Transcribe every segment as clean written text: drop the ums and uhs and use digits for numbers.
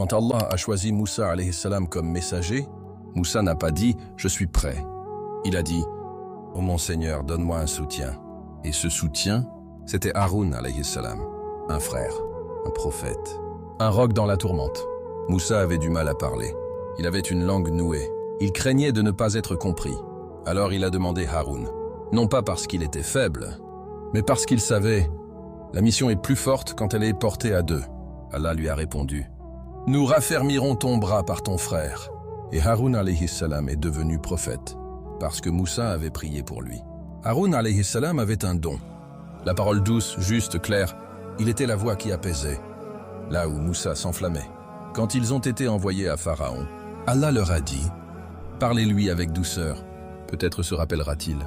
Quand Allah a choisi Moussa alayhi salam comme messager, Moussa n'a pas dit « je suis prêt ». Il a dit « oh mon Seigneur, donne-moi un soutien ». Et ce soutien, c'était Haroun alayhi salam, un frère, un prophète, un roc dans la tourmente. Moussa avait du mal à parler. Il avait une langue nouée. Il craignait de ne pas être compris. Alors il a demandé Haroun, non pas parce qu'il était faible, mais parce qu'il savait « la mission est plus forte quand elle est portée à deux ». Allah lui a répondu « nous raffermirons ton bras par ton frère ». Et Haroun alayhi salam est devenu prophète, parce que Moussa avait prié pour lui. Haroun alayhi salam avait un don. La parole douce, juste, claire, il était la voix qui apaisait, là où Moussa s'enflammait. Quand ils ont été envoyés à Pharaon, Allah leur a dit « parlez-lui avec douceur, peut-être se rappellera-t-il ».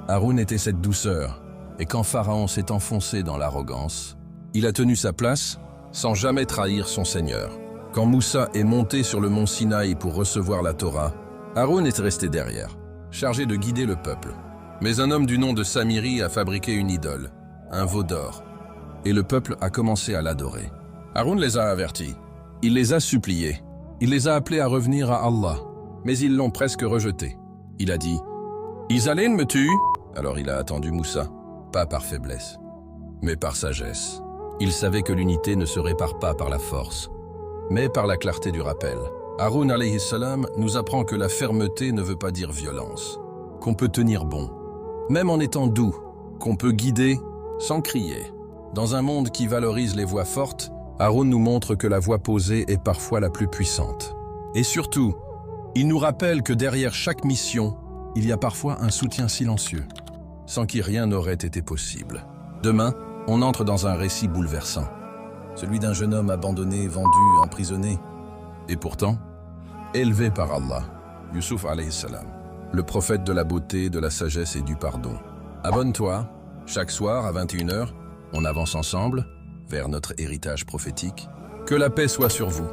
Haroun était cette douceur, et quand Pharaon s'est enfoncé dans l'arrogance, il a tenu sa place sans jamais trahir son Seigneur. Quand Moussa est monté sur le mont Sinaï pour recevoir la Torah, Haroun est resté derrière, chargé de guider le peuple. Mais un homme du nom de Samiri a fabriqué une idole, un veau d'or, et le peuple a commencé à l'adorer. Haroun les a avertis, il les a suppliés, il les a appelés à revenir à Allah, mais ils l'ont presque rejeté. Il a dit « Isaline me tue ?» Alors il a attendu Moussa, pas par faiblesse, mais par sagesse. Il savait que l'unité ne se répare pas par la force, mais par la clarté du rappel. Haroun alayhi salam nous apprend que la fermeté ne veut pas dire violence, qu'on peut tenir bon, même en étant doux, qu'on peut guider sans crier. Dans un monde qui valorise les voix fortes, Haroun nous montre que la voix posée est parfois la plus puissante. Et surtout, il nous rappelle que derrière chaque mission, il y a parfois un soutien silencieux, sans qui rien n'aurait été possible. Demain, on entre dans un récit bouleversant. Celui d'un jeune homme abandonné, vendu, emprisonné. Et pourtant, élevé par Allah, Youssouf alayhi salam, le prophète de la beauté, de la sagesse et du pardon. Abonne-toi, chaque soir à 21h, on avance ensemble vers notre héritage prophétique. Que la paix soit sur vous.